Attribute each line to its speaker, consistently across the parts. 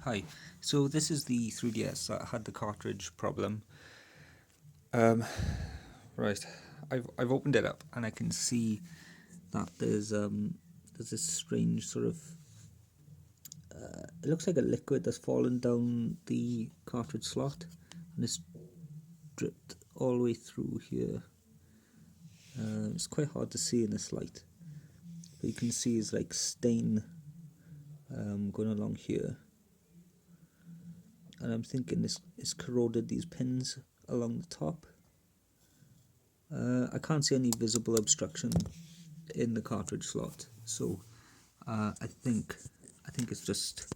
Speaker 1: Hi, so this is the 3DS that had the cartridge problem. Right, I've opened it up and I can see that there's this strange sort of it looks like a liquid that's fallen down the cartridge slot and it's dripped all the way through here. It's quite hard to see in this light, but you can see it's like stain going along here. And I'm thinking it's corroded these pins along the top. I can't see any visible obstruction in the cartridge slot, so I think it's just,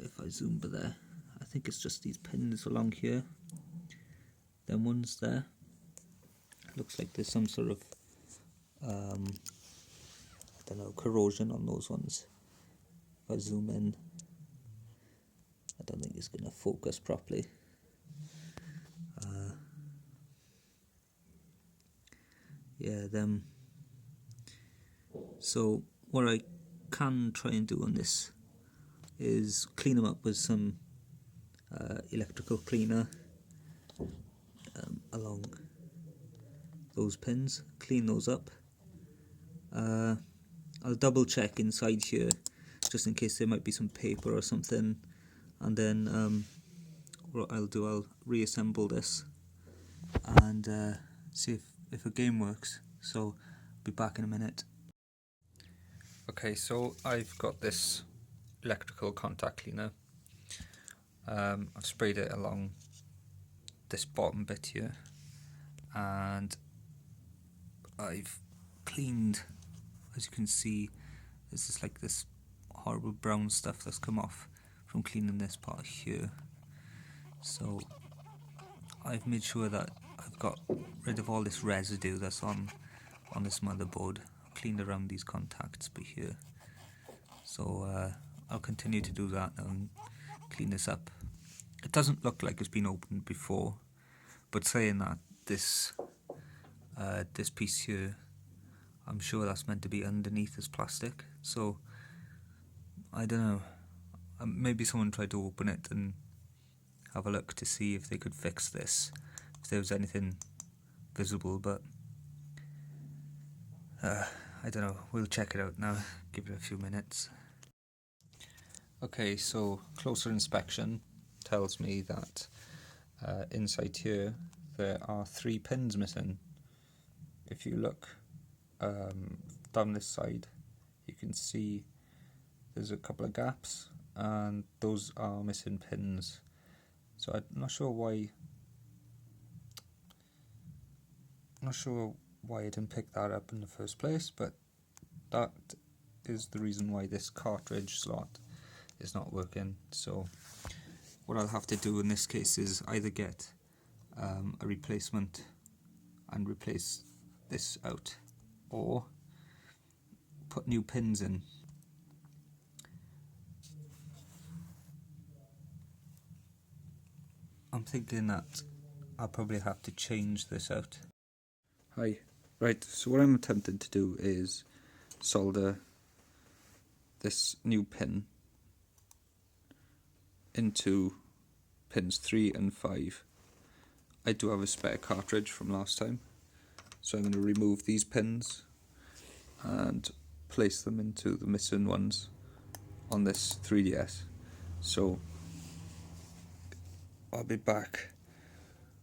Speaker 1: if I zoom by there, I think it's just these pins along here. Them ones there. Looks like there's some sort of I don't know, corrosion on those ones. If I zoom in, I don't think it's going to focus properly. Yeah, them. So what I can try and do on this is clean them up with some electrical cleaner along those pins, clean those up. I'll double check inside here just in case there might be some paper or something, and then what I'll do, I'll reassemble this and see if a game works. So I'll be back in a minute. Okay, so I've got this electrical contact cleaner. I've sprayed it along this bottom bit here, and I've cleaned, as you can see, there's just like this horrible brown stuff that's come off from cleaning this part here. So I've made sure that I've got rid of all this residue that's on this motherboard. I've cleaned around these contacts by here. So I'll continue to do that now and clean this up. It doesn't look like it's been opened before, but saying that, this piece here, I'm sure that's meant to be underneath this plastic. So I don't know, maybe someone tried to open it and have a look to see if they could fix this, if there was anything visible, but I don't know, we'll check it out now, give it a few minutes. Okay, so closer inspection tells me that inside here there are 3 pins missing. If you look down this side, you can see there's a couple of gaps and those are missing pins. So I'm not sure why I didn't pick that up in the first place, but that is the reason why this cartridge slot is not working. So what I'll have to do in this case is either get a replacement and replace this out, or put new pins in. I'm thinking that I'll probably have to change this out. Hi, right, so what I'm attempting to do is solder this new pin into pins 3 and 5. I do have a spare cartridge from last time, so I'm going to remove these pins and place them into the missing ones on this 3DS. So I'll be back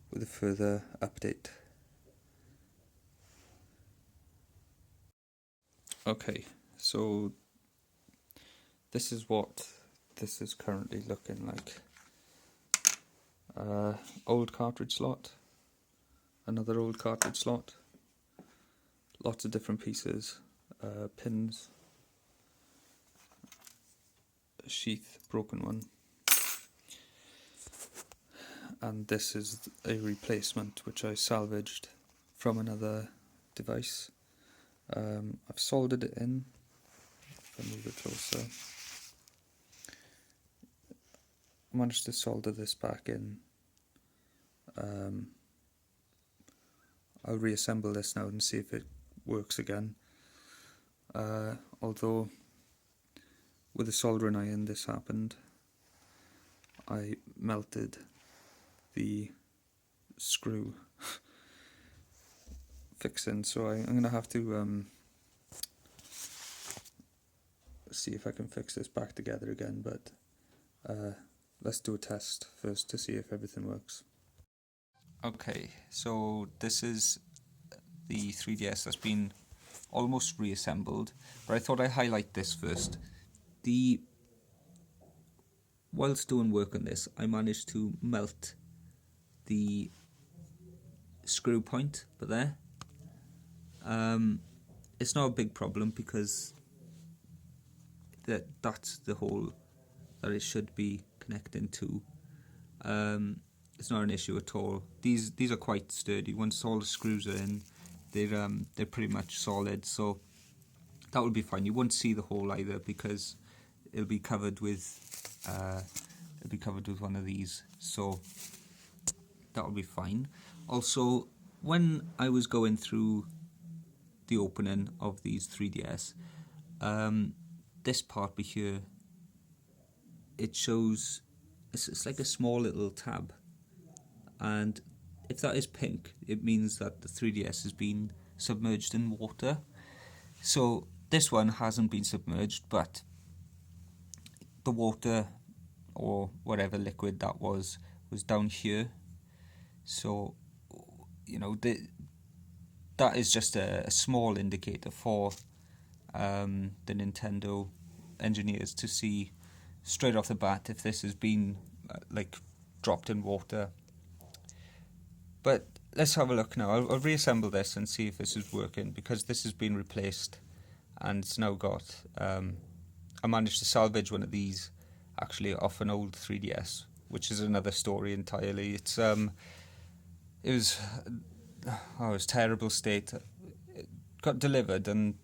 Speaker 1: with a further update. Okay, so this is what this is currently looking like. Old cartridge slot, another old cartridge slot, lots of different pieces, pins, a sheath, broken one, and this is a replacement which I salvaged from another device. I've soldered it in. If I move it closer, I managed to solder this back in. I'll reassemble this now and see if it works again. Although with the soldering iron this happened, I melted the screw fixing, so I'm going to have to see if I can fix this back together again, but let's do a test first to see if everything works. Okay, so this is the 3DS that's been almost reassembled, but I thought I'd highlight this first. Whilst doing work on this, I managed to melt the screw point, but there. It's not a big problem because that's the hole that it should be connecting to. It's not an issue at all. These are quite sturdy. Once all the screws are in, they're pretty much solid, so that will be fine. You won't see the hole either because it'll be covered with one of these, so that will be fine. Also, when I was going through the opening of these 3DS, this part here, it shows it's like a small little tab, and if that is pink, it means that the 3DS has been submerged in water. So this one hasn't been submerged, but the water or whatever liquid that was down here. So, you know, that is just a small indicator for the Nintendo engineers to see straight off the bat if this has been like dropped in water. But let's have a look now. I'll reassemble this and see if this is working, because this has been replaced and it's now got I managed to salvage one of these actually off an old 3DS, which is another story entirely. It was terrible state. It got delivered and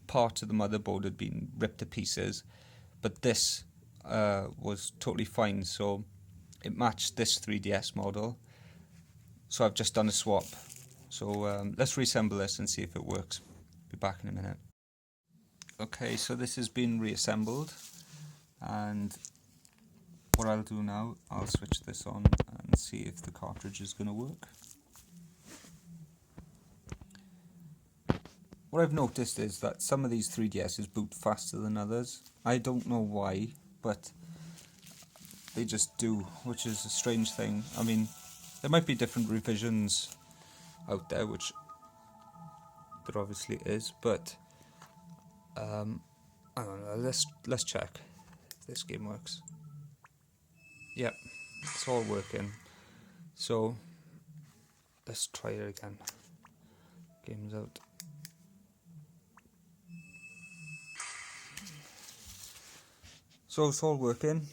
Speaker 1: part of the motherboard had been ripped to pieces, but this was totally fine, so it matched this 3DS model. So I've just done a swap. So let's reassemble this and see if it works. Be back in a minute. Okay, so this has been reassembled, and what I'll do now, I'll switch this on and see if the cartridge is going to work. What I've noticed is that some of these 3DSs boot faster than others. I don't know why, but they just do, which is a strange thing. I mean, there might be different revisions out there, which there obviously is, but I don't know. Let's check if this game works. Yep, it's all working. So let's try it again. Game's out. So it's all working,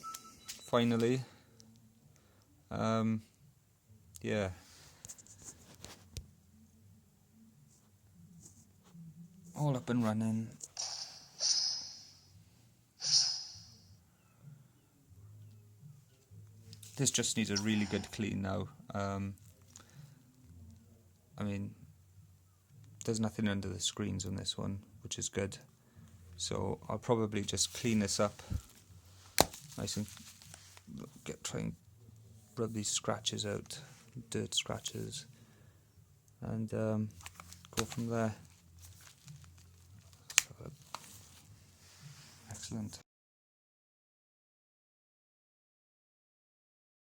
Speaker 1: finally. Yeah. All up and running. This just needs a really good clean now. I mean, there's nothing under the screens on this one, which is good. So I'll probably just clean this up nice and try and rub these scratches out, dirt scratches, and go from there. So, excellent.